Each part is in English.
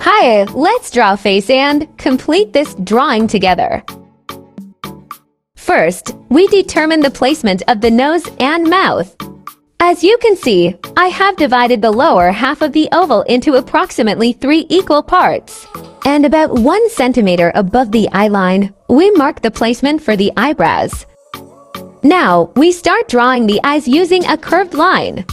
Hi, let's draw a face and complete this drawing together. First, we determine the placement of the nose and mouth. As you can see, I have divided the lower half of the oval into approximately 3 equal parts. And about 1 centimeter above the eye line, we mark the placement for the eyebrows. Now, we start drawing the eyes using a curved line.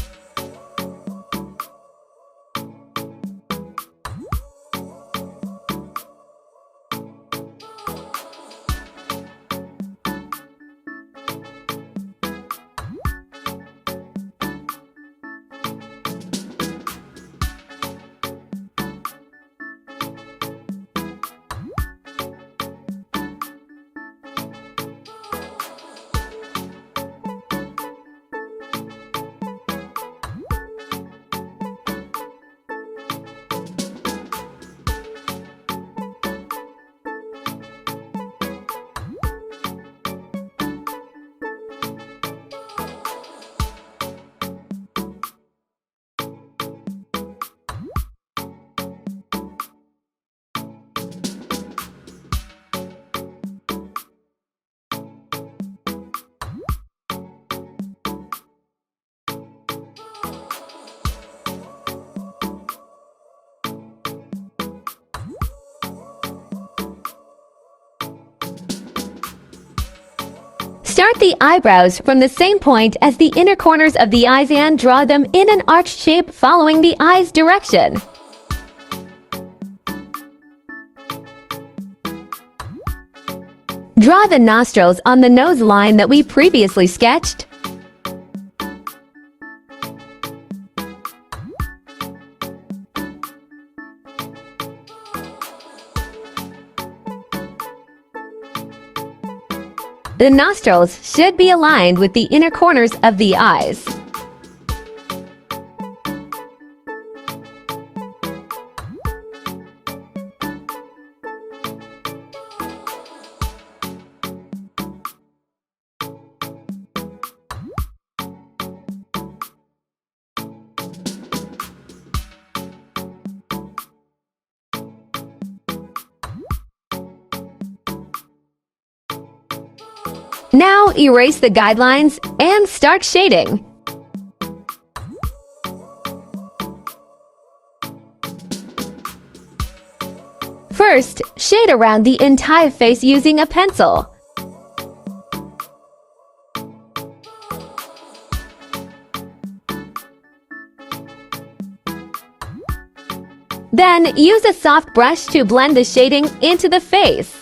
Start the eyebrows from the same point as the inner corners of the eyes and draw them in an arch shape following the eye's direction. Draw the nostrils on the nose line that we previously sketched. The nostrils should be aligned with the inner corners of the eyes. Now erase the guidelines and start shading. First, shade around the entire face using a pencil. Then, use a soft brush to blend the shading into the face.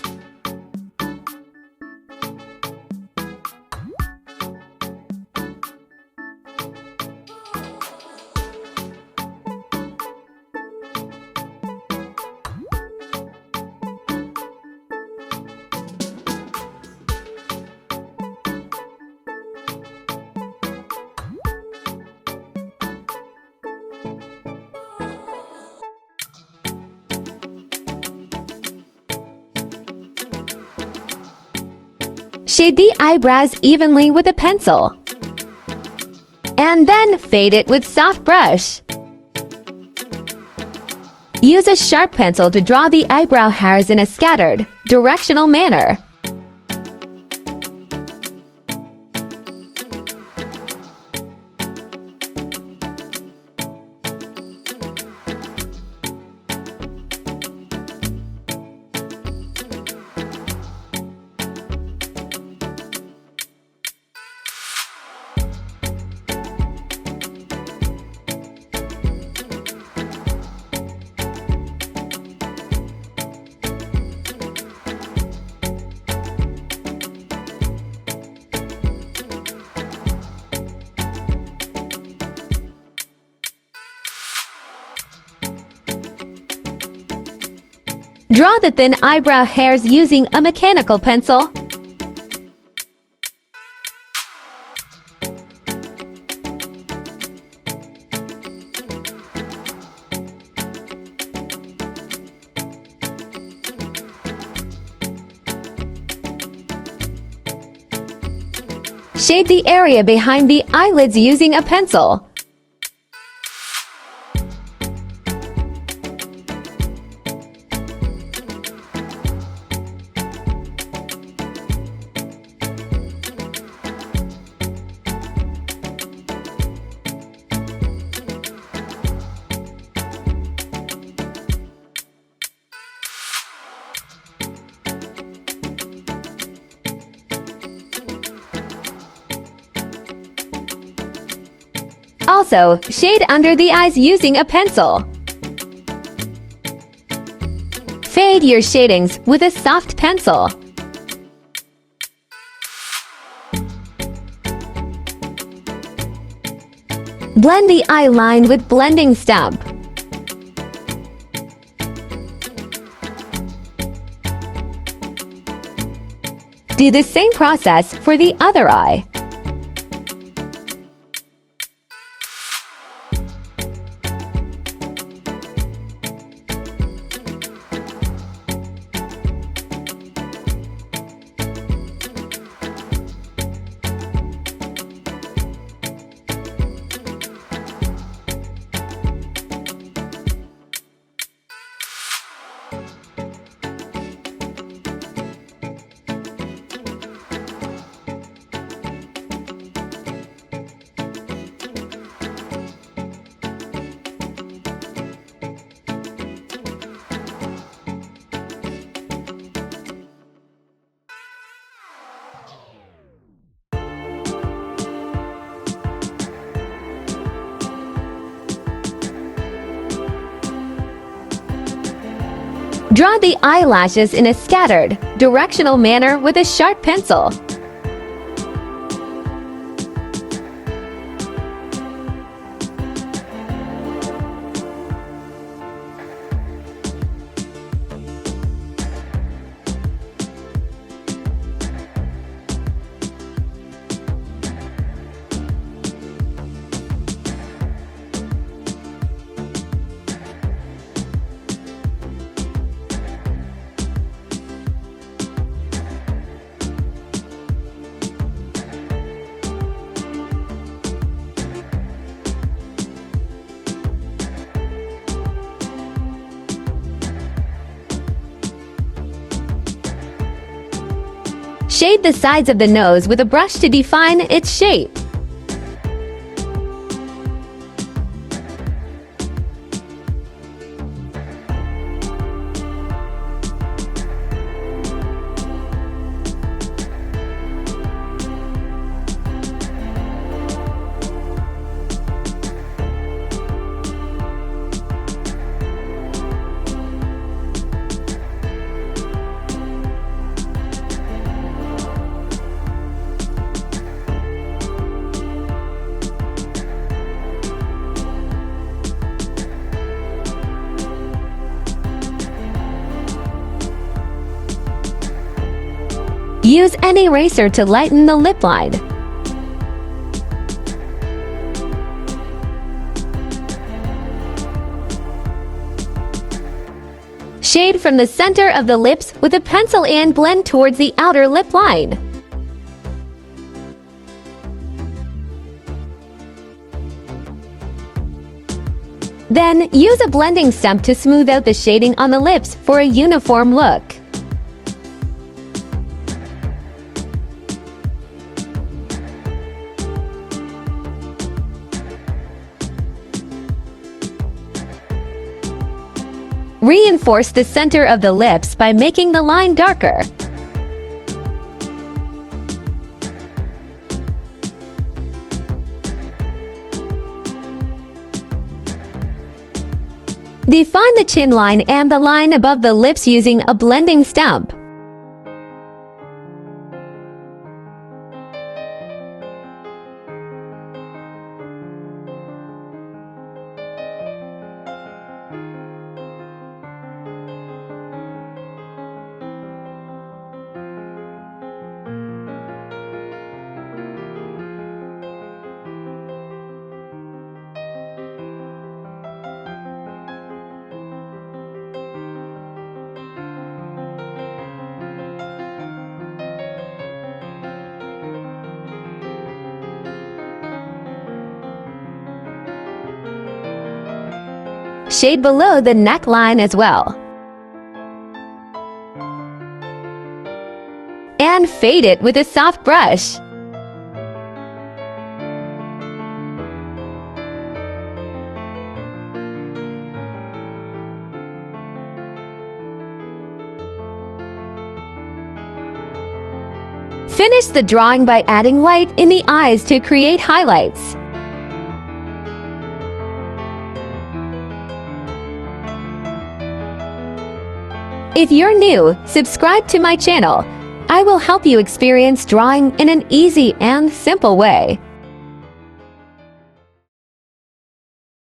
Shade the eyebrows evenly with a pencil. And then fade it with soft brush. Use a sharp pencil to draw the eyebrow hairs in a scattered, directional manner. Draw the thin eyebrow hairs using a mechanical pencil. Shade the area behind the eyelids using a pencil. Also, shade under the eyes using a pencil. Fade your shadings with a soft pencil. Blend the eye line with blending stump. Do the same process for the other eye. Draw the eyelashes in a scattered, directional manner with a sharp pencil. Shade the sides of the nose with a brush to define its shape. Use an eraser to lighten the lip line. Shade from the center of the lips with a pencil and blend towards the outer lip line. Then, use a blending stump to smooth out the shading on the lips for a uniform look. Reinforce the center of the lips by making the line darker. Define the chin line and the line above the lips using a blending stump. Shade below the neckline as well. And fade it with a soft brush. Finish the drawing by adding light in the eyes to create highlights. If you're new, subscribe to my channel. I will help you experience drawing in an easy and simple way.